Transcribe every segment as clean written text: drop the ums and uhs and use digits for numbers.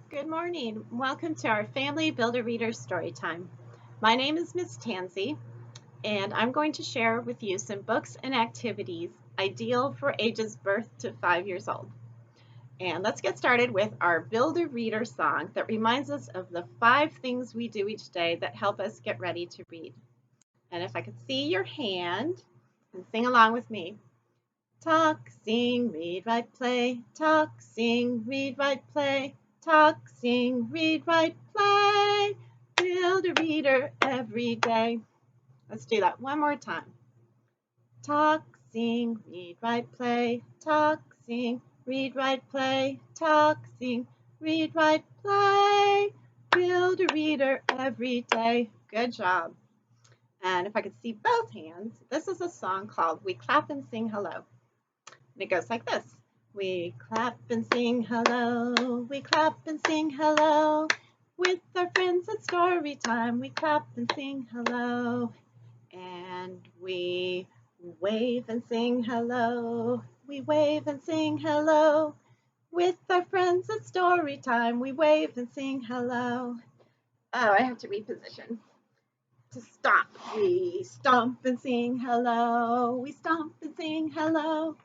Good morning. Welcome to our Family Builder-Reader Storytime. My name is Miss Tanzy, and I'm going to share with you some books and activities ideal for ages birth to 5 years old. And let's get started with our Builder-Reader song that reminds us of the 5 things we do each day that help us get ready to read. And if I could see your hand, and sing along with me. Talk, sing, read, write, play. Talk, sing, read, write, play. Talk, sing, read, write, play. Build a reader every day. Let's do that one more time. Talk, sing, read, write, play. Talk, sing, read, write, play. Talk, sing, read, write, play. Build a reader every day. Good job. And if I could see both hands, this is a song called We Clap and Sing Hello. And it goes like this. We clap and sing hello, we clap and sing hello. With our friends at story time, we clap and sing hello. And we wave and sing hello, we wave and sing hello. With our friends at story time, we wave and sing hello. Oh, I have to reposition. To stop, we stomp and sing hello, we stomp and sing hello.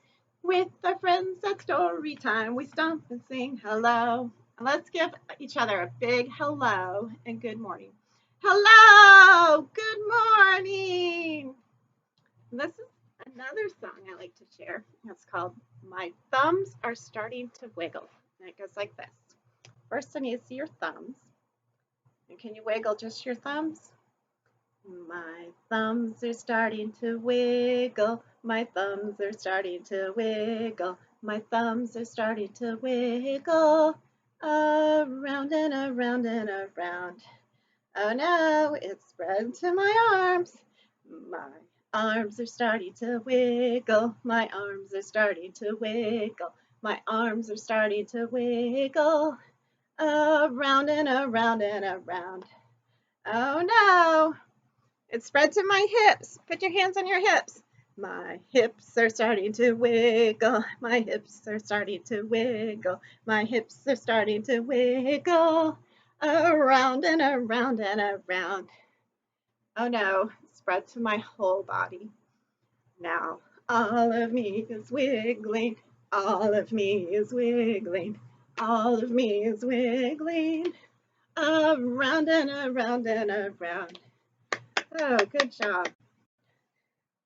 With our friends at story time, we stomp and sing hello. And let's give each other a big hello and good morning. Hello, good morning. And this is another song I like to share. It's called My Thumbs Are Starting to Wiggle. And it goes like this. First, I need to see your thumbs. And can you wiggle just your thumbs? My thumbs are starting to wiggle. My thumbs are starting to wiggle. My thumbs are starting to wiggle. Around and around and around. Oh no, it's spread to my arms. My arms are starting to wiggle. My arms are starting to wiggle. My arms are starting to wiggle. Around and around and around. Oh no. It's spread to my hips. Put your hands on your hips. My hips are starting to wiggle. My hips are starting to wiggle. My hips are starting to wiggle. Around and around and around. Oh no, spread to my whole body. Now all of me is wiggling. All of me is wiggling. All of me is wiggling. Around and around and around. Oh, good job.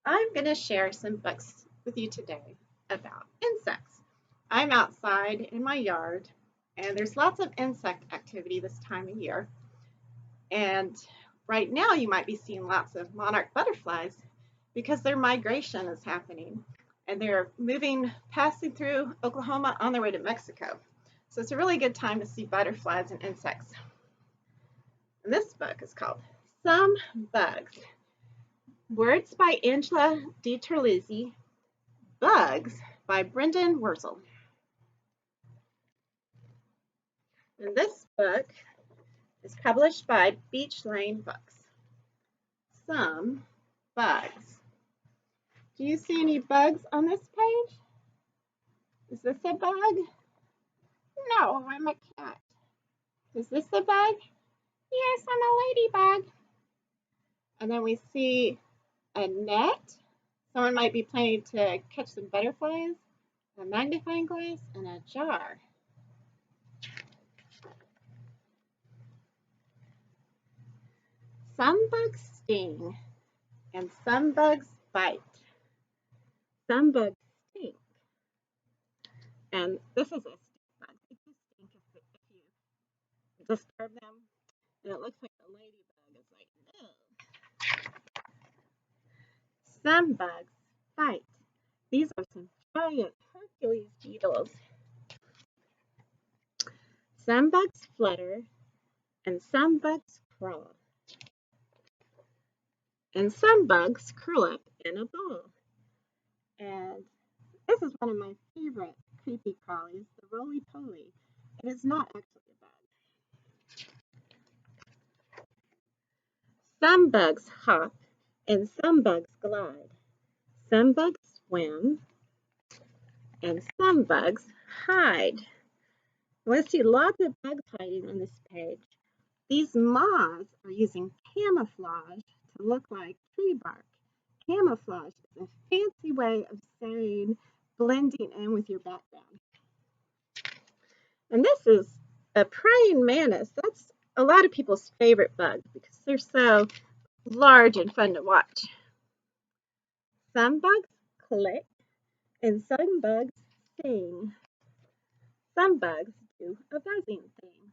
I'm going to share some books with you today about insects. I'm outside in my yard, and there's lots of insect activity this time of year. And right now, you might be seeing lots of monarch butterflies because their migration is happening, and they're passing through Oklahoma on their way to Mexico. So it's a really good time to see butterflies and insects. And this book is called Some Bugs. Words by Angela DiTerlizzi. Bugs by Brendan Wurzel. And this book is published by Beach Lane Books. Some bugs. Do you see any bugs on this page? Is this a bug? No, I'm a cat. Is this a bug? Yes, I'm a ladybug. And then we see a net. Someone might be planning to catch some butterflies, a magnifying glass, and a jar. Some bugs sting, and some bugs bite. Some bugs stink. And this is a stink bug. They just stink if you disturb them. And it looks like the ladybug is like, no. Some bugs bite. These are some giant Hercules beetles. Some bugs flutter, and some bugs crawl. And some bugs curl up in a ball. And this is one of my favorite creepy crawlies, the roly-poly. It is not actually a bug. Some bugs hop and some bugs glide. Some bugs swim and some bugs hide. I see lots of bugs hiding on this page. These moths are using camouflage to look like tree bark. Camouflage is a fancy way of saying blending in with your background. And this is a praying mantis. That's a lot of people's favorite bug because they're so large and fun to watch. Some bugs click and some bugs sing. Some bugs do a buzzing thing.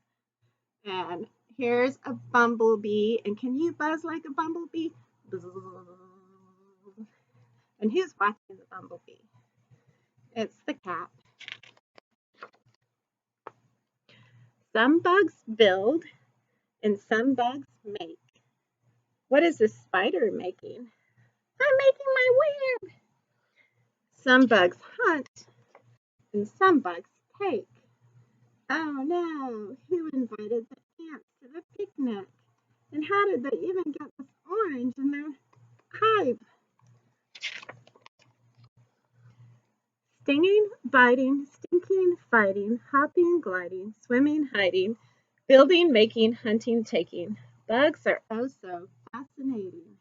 And here's a bumblebee. And can you buzz like a bumblebee? And who's watching the bumblebee? It's the cat. Some bugs build and some bugs make. What is the spider making? I'm making my web. Some bugs hunt and some bugs take. Oh no, who invited the ants to the picnic? And how did they even get this orange in their hive? Stinging, biting, stinking, fighting, hopping, gliding, swimming, hiding, building, making, hunting, taking. Bugs are oh so fascinating.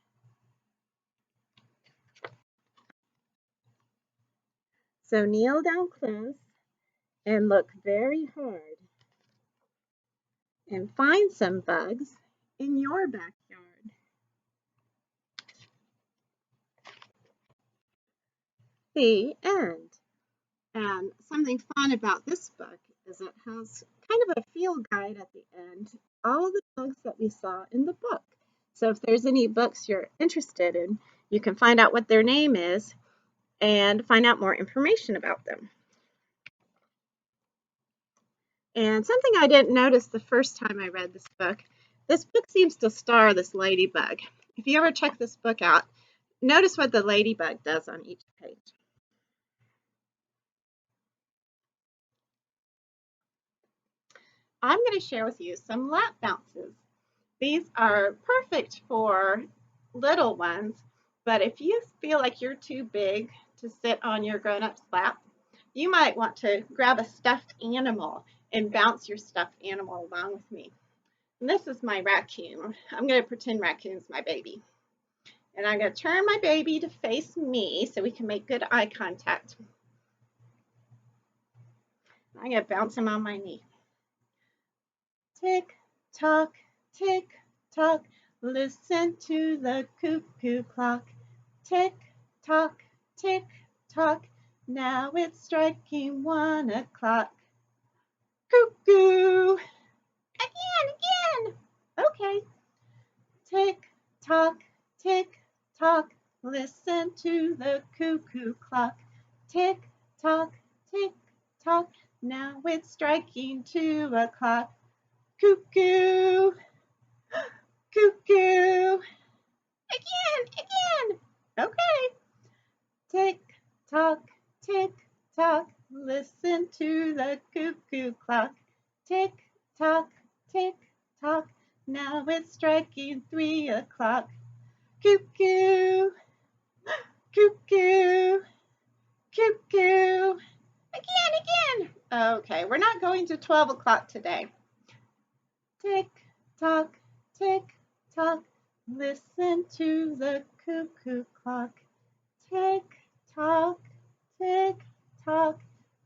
So kneel down close and look very hard and find some bugs in your backyard. The end. And something fun about this book is it has kind of a field guide at the end, all the bugs that we saw in the book. So if there's any books you're interested in, you can find out what their name is and find out more information about them. And something I didn't notice the first time I read this book seems to star this ladybug. If you ever check this book out, notice what the ladybug does on each page. I'm going to share with you some lap bounces. These are perfect for little ones, but if you feel like you're too big to sit on your grown-up's lap, you might want to grab a stuffed animal and bounce your stuffed animal along with me. And this is my raccoon. I'm going to pretend raccoon's my baby. And I'm going to turn my baby to face me so we can make good eye contact. I'm going to bounce him on my knee. Tick, tock, tick, tock, listen to the cuckoo clock. Tick, tock, tick, tock, now it's striking 1 o'clock. Cuckoo! Again! Okay. Tick, tock, listen to the cuckoo clock. Tick, tock, now it's striking 2 o'clock. Cuckoo! Cuckoo! Again! Okay. Tick, tock, listen to the cuckoo clock. Tick, tock, now it's striking 3 o'clock. Cuckoo! Cuckoo! Cuckoo! Again! Okay, we're not going to 12 o'clock today. Tick, tock, listen to the cuckoo clock. Tick, tock,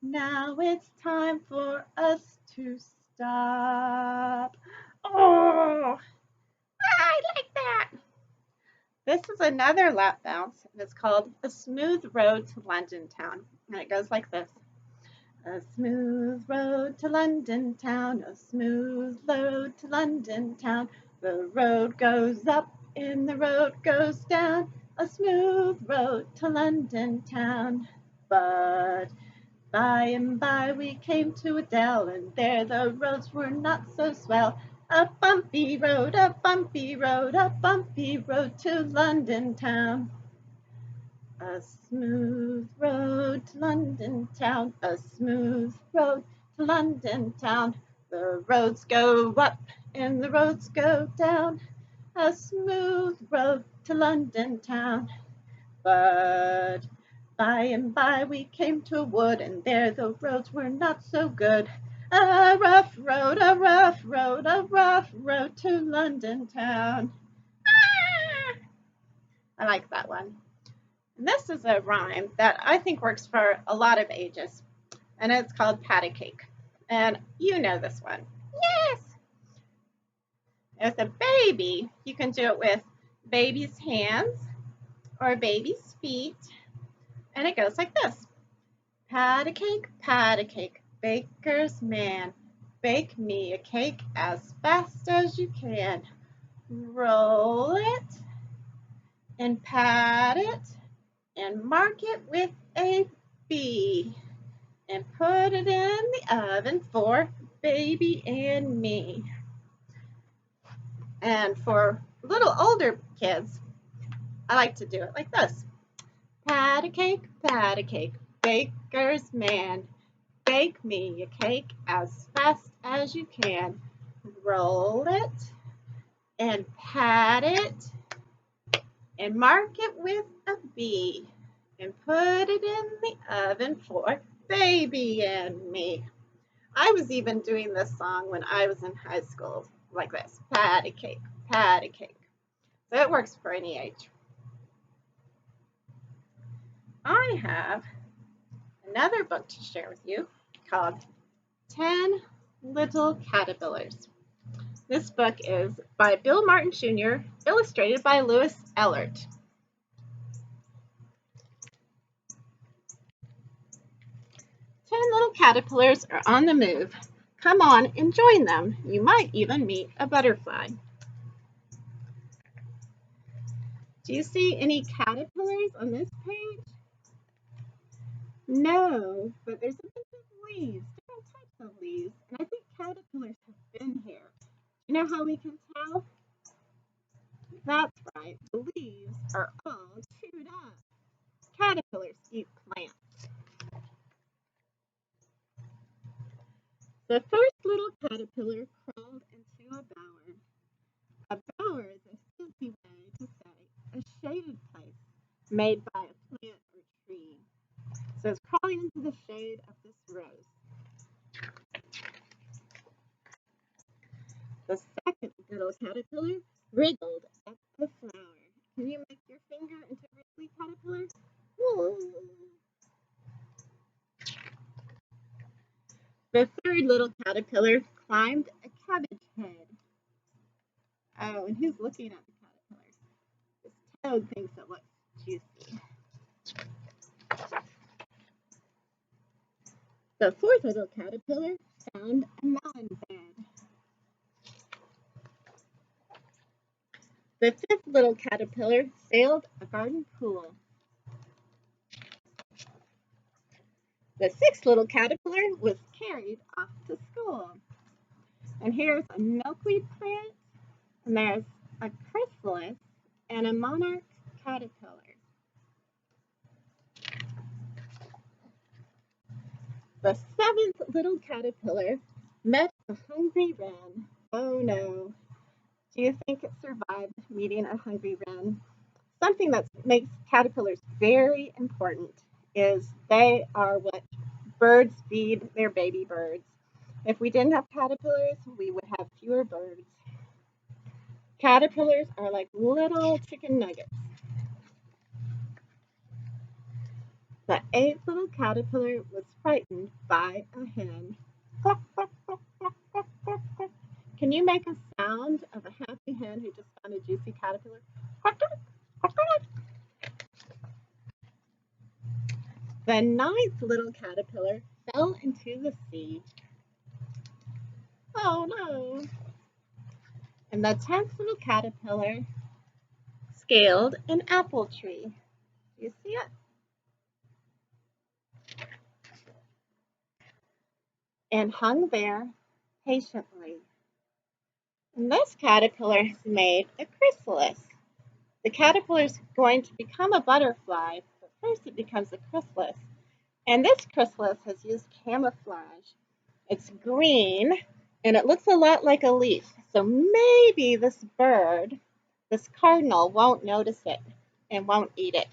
now it's time for us to stop. Oh, I like that. This is another lap bounce, and it's called A Smooth Road to London Town. And it goes like this. A smooth road to London Town, a smooth road to London Town. The road goes up and the road goes down, a smooth road to London Town. But by and by we came to a dell, and there the roads were not so swell. A bumpy road, a bumpy road, a bumpy road to London Town. A smooth road to London Town, a smooth road to London Town. The roads go up and the roads go down, a smooth road to London Town. But by and by we came to a wood, and there the roads were not so good. A rough road, a rough road, a rough road to London town. Ah! I like that one. This is a rhyme that I think works for a lot of ages, and it's called Pat a Cake. And you know this one. Yes! As a baby, you can do it with baby's hands or baby's feet, and it goes like this. Pat a cake, baker's man. Bake me a cake as fast as you can. Roll it and pat it and mark it with a B and put it in the oven for baby and me. And for little older kids, I like to do it like this. Pat a cake, baker's man. Bake me a cake as fast as you can. Roll it and pat it and mark it with a B and put it in the oven for baby and me. I was even doing this song when I was in high school, like this. Pat a cake, pat a cake. So it works for any age. I have another book to share with you called 10 Little Caterpillars. This book is by Bill Martin Jr., illustrated by Louis Ellert. 10 little caterpillars are on the move. Come on and join them. You might even meet a butterfly. Do you see any caterpillars on this page? No, but there's a bunch of leaves, different types of leaves, and I think caterpillars have been here. You know how we can tell? That's right, the leaves are all chewed up. Caterpillars eat plants. The first little caterpillar crawled into a bower. A bower is a fancy way to say a shaded place made by a plant or tree. So it's crawling into the shade of this rose. The second little caterpillar wriggled up the flower. Can you make your finger into a wriggly caterpillar? Whoa. The third little caterpillar climbed a cabbage head. Oh, and who's looking at the caterpillar? This toad thinks it looks juicy. The fourth little caterpillar found a melon bed. The fifth little caterpillar sailed a garden pool. The sixth little caterpillar was carried off to school. And here's a milkweed plant, and there's a chrysalis and a monarch caterpillar. The seventh little caterpillar met a hungry wren. Oh no. Do you think it survived meeting a hungry wren? Something that makes caterpillars very important is they are what birds feed their baby birds. If we didn't have caterpillars, we would have fewer birds. Caterpillars are like little chicken nuggets. The eighth little caterpillar was frightened by a hen. Cluck, cluck, cluck, cluck, cluck, cluck, cluck. Can you make a sound of a happy hen who just found a juicy caterpillar? Cluck, cluck, cluck, cluck. The ninth little caterpillar fell into the sea. Oh no. And the 10th little caterpillar scaled an apple tree. Do you see it? And hung there patiently. And this caterpillar has made a chrysalis. The caterpillar is going to become a butterfly, but first it becomes a chrysalis. And this chrysalis has used camouflage. It's green, and it looks a lot like a leaf. So maybe this bird, this cardinal, won't notice it and won't eat it.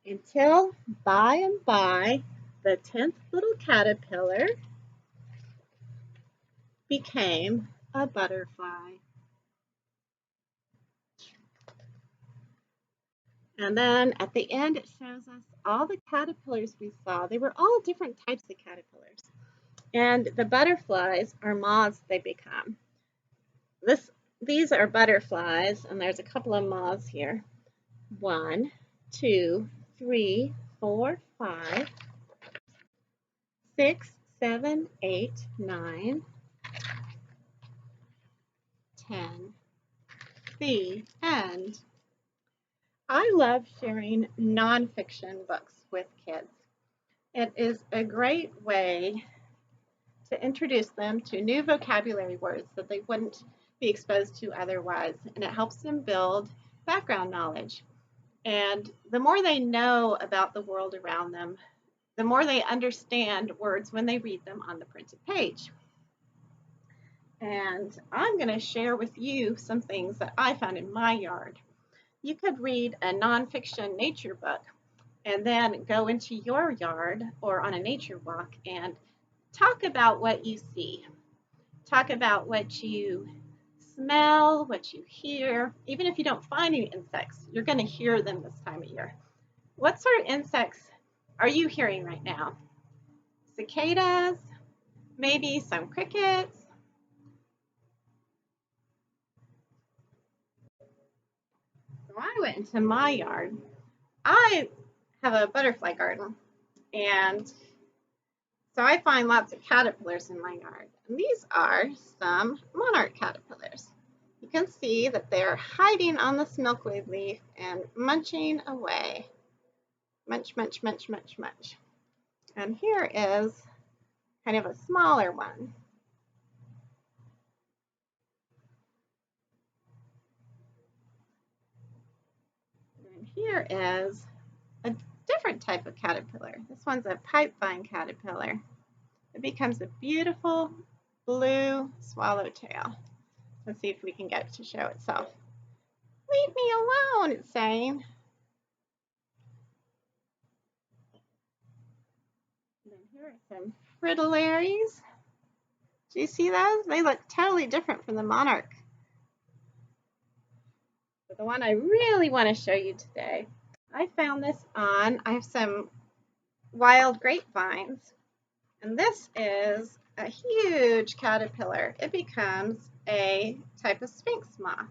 Until by and by, the 10th little caterpillar became a butterfly. And then at the end, it shows us all the caterpillars we saw. They were all different types of caterpillars. And the butterflies are moths they become. These are butterflies, and there's a couple of moths here. 1, 2, 3, 4, 5, 6, 7, 8, 9, 10. The end. I love sharing nonfiction books with kids. It is a great way to introduce them to new vocabulary words that they wouldn't be exposed to otherwise, and it helps them build background knowledge. And the more they know about the world around them, the more they understand words when they read them on the printed page. And I'm going to share with you some things that I found in my yard. You could read a nonfiction nature book and then go into your yard or on a nature walk and talk about what you see. Talk about what you smell, what you hear. Even if you don't find any insects, you're going to hear them this time of year. What sort of insects are you hearing right now? Cicadas, maybe some crickets. So I went into my yard. I have a butterfly garden, and so I find lots of caterpillars in my yard. And these are some monarch caterpillars. You can see that they're hiding on this milkweed leaf and munching away. Munch, munch, munch, munch, munch. And here is kind of a smaller one. And here is a different type of caterpillar. This one's a pipevine caterpillar. It becomes a beautiful blue swallowtail. Let's see if we can get it to show itself. Leave me alone, it's saying. And then here are some fritillaries. Do you see those? They look totally different from the monarch. But the one I really want to show you today, I found this I have some wild grapevines. And this is a huge caterpillar. It becomes a type of sphinx moth.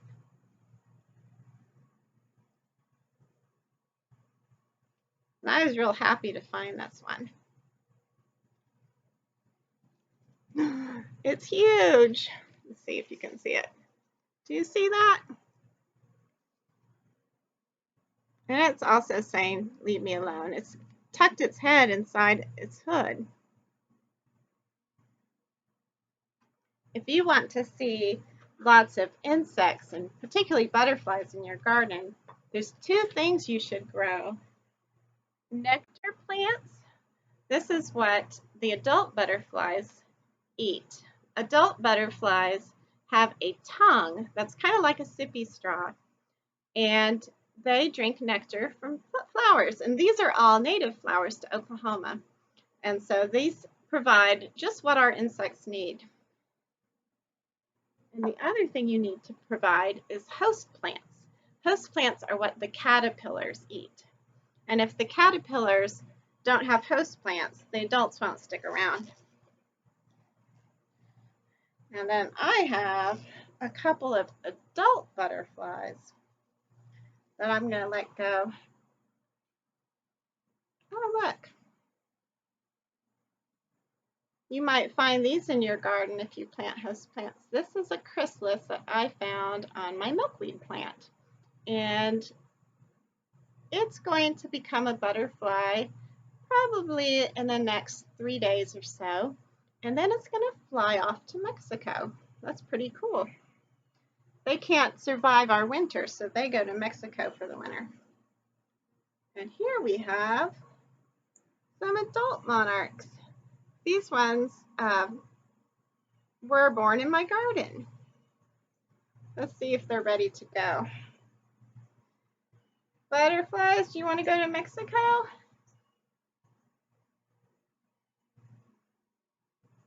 And I was real happy to find this one. It's huge. Let's see if you can see it. Do you see that? And it's also saying, leave me alone. It's tucked its head inside its hood. If you want to see lots of insects and particularly butterflies in your garden, there's 2 things you should grow. Nectar plants. This is what the adult butterflies eat. Adult butterflies have a tongue that's kind of like a sippy straw, and they drink nectar from flowers. And these are all native flowers to Oklahoma. And so these provide just what our insects need. And the other thing you need to provide is host plants. Host plants are what the caterpillars eat. And if the caterpillars don't have host plants, the adults won't stick around. And then I have a couple of adult butterflies that I'm going to let go. Oh, look. You might find these in your garden if you plant host plants. This is a chrysalis that I found on my milkweed plant. And it's going to become a butterfly probably in the next 3 days or so. And then it's going to fly off to Mexico. That's pretty cool. They can't survive our winter, so they go to Mexico for the winter. And here we have some adult monarchs. These ones were born in my garden. Let's see if they're ready to go. Butterflies, do you want to go to Mexico?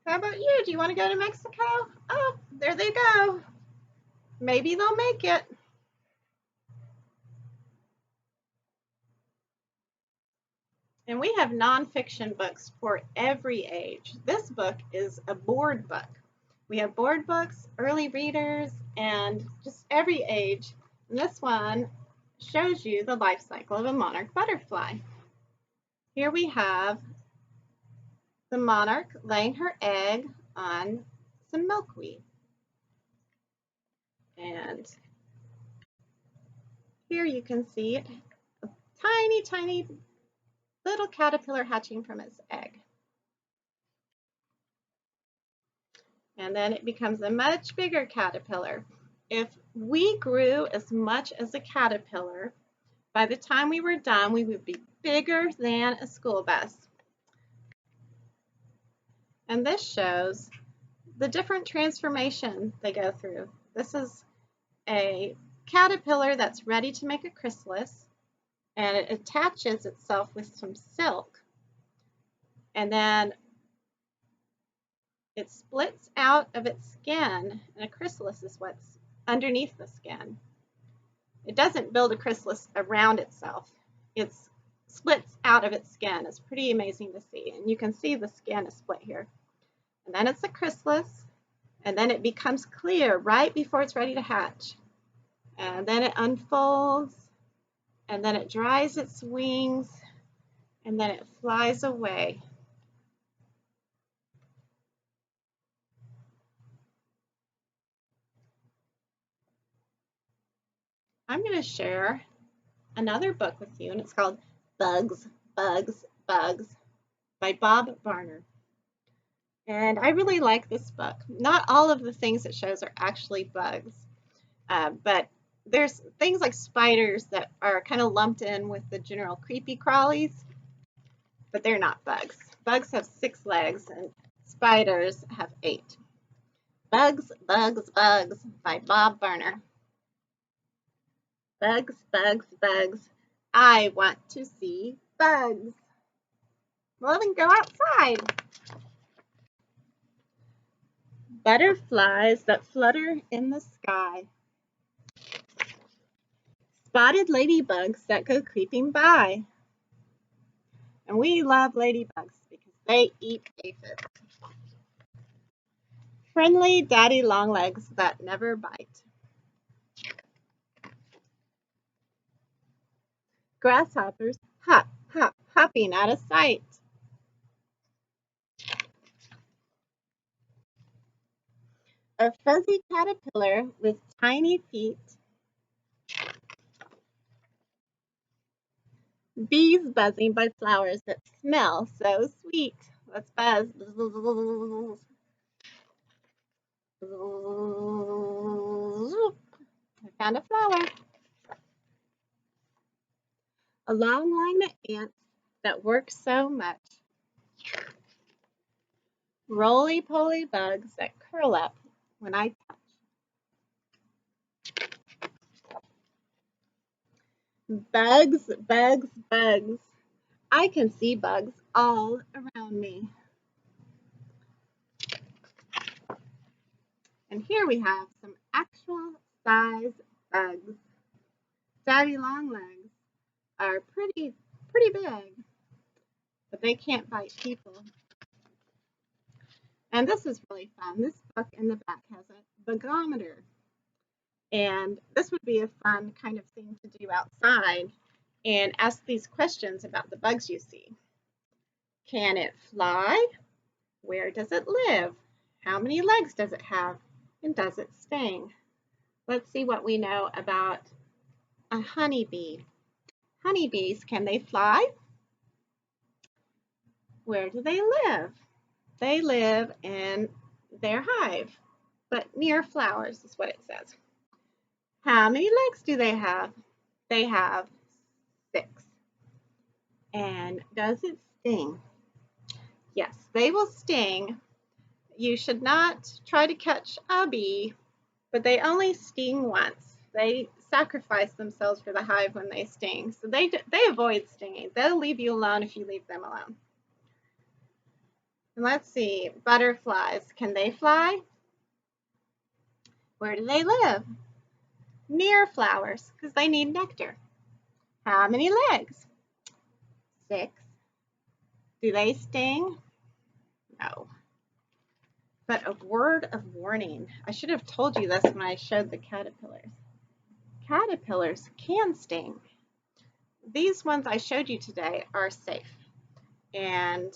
How about you? Do you want to go to Mexico? Oh, there they go. Maybe they'll make it. And we have nonfiction books for every age. This book is a board book. We have board books, early readers, and just every age. And this one shows you the life cycle of a monarch butterfly. Here we have the monarch laying her egg on some milkweed. And here you can see it, a tiny, tiny little caterpillar hatching from its egg. And then it becomes a much bigger caterpillar. If we grew as much as a caterpillar, by the time we were done, we would be bigger than a school bus. And this shows the different transformation they go through. This is a caterpillar that's ready to make a chrysalis, and it attaches itself with some silk. And then it splits out of its skin, and a chrysalis is what's underneath the skin. It doesn't build a chrysalis around itself. It splits out of its skin. It's pretty amazing to see. And you can see the skin is split here. And then it's a chrysalis, and then it becomes clear right before it's ready to hatch. And then it unfolds, and then it dries its wings, and then it flies away. I'm going to share another book with you, and it's called Bugs, Bugs, Bugs by Bob Varner. And I really like this book. Not all of the things it shows are actually bugs, but there's things like spiders that are kind of lumped in with the general creepy crawlies, but they're not bugs. Bugs have 6 legs and spiders have 8. Bugs, Bugs, Bugs by Bob Varner. Bugs, bugs, bugs. I want to see bugs. Well, then go outside. Butterflies that flutter in the sky. Spotted ladybugs that go creeping by. And we love ladybugs because they eat aphids. Friendly daddy longlegs that never bite. Grasshoppers hop, hop, hopping out of sight. A fuzzy caterpillar with tiny feet. Bees buzzing by flowers that smell so sweet. Let's buzz. I found a flower. A long line of ants that work so much. Roly-poly bugs that curl up when I touch. Bugs, bugs, bugs. I can see bugs all around me. And here we have some actual size bugs. Daddy longlegs are pretty big, but they can't bite people. And this is really fun. This book in the back has a bugometer. And this would be a fun kind of thing to do outside and ask these questions about the bugs you see. Can it fly? Where does it live? How many legs does it have? And does it sting? Let's see what we know about a honeybee. Honeybees, can they fly? Where do they live? They live in their hive, but near flowers is what it says. How many legs do they have? They have 6. And does it sting? Yes, they will sting. You should not try to catch a bee, but they only sting once. They sacrifice themselves for the hive when they sting. So they avoid stinging. They'll leave you alone if you leave them alone. And let's see, butterflies, can they fly? Where do they live? Near flowers, because they need nectar. How many legs? 6. Do they sting? No. But a word of warning. I should have told you this when I showed the caterpillars. Caterpillars can sting. These ones I showed you today are safe, and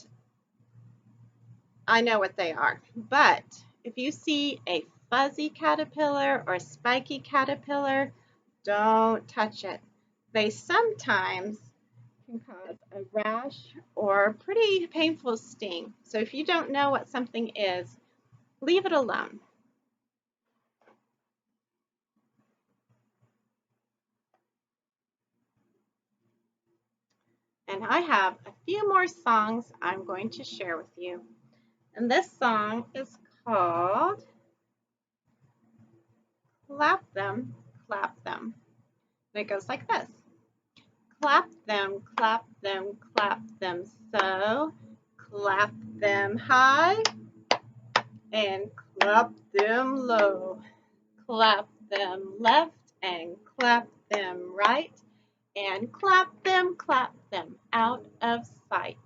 I know what they are. But if you see a fuzzy caterpillar or a spiky caterpillar, don't touch it. They sometimes can cause a rash or a pretty painful sting. So if you don't know what something is, leave it alone. And I have a few more songs I'm going to share with you. And this song is called Clap Them, Clap Them. And it goes like this. Clap them, clap them, clap them so. Clap them high and clap them low. Clap them left and clap them right. And clap them out of sight.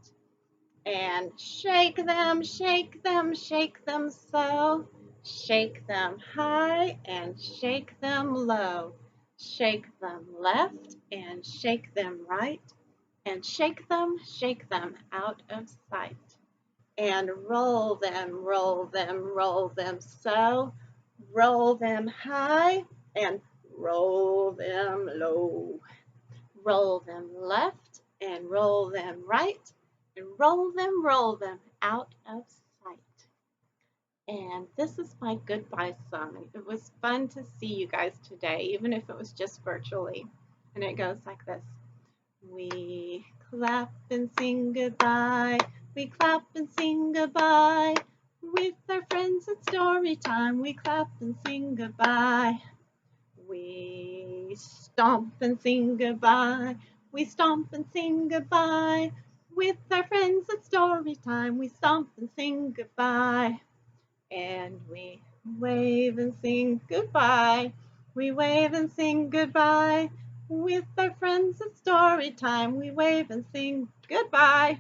And shake them, shake them, shake them so. Shake them high and shake them low. Shake them left and shake them right. And shake them out of sight. And roll them, roll them, roll them so. Roll them high and roll them low. Roll them left and roll them right, and roll them out of sight. And this is my goodbye song. It was fun to see you guys today, even if it was just virtually. And it goes like this. We clap and sing goodbye. We clap and sing goodbye. With our friends at story time, we clap and sing goodbye. We stomp and sing goodbye. We stomp and sing goodbye. With our friends at story time, we stomp and sing goodbye. And we wave and sing goodbye. We wave and sing goodbye. With our friends at story time, we wave and sing goodbye.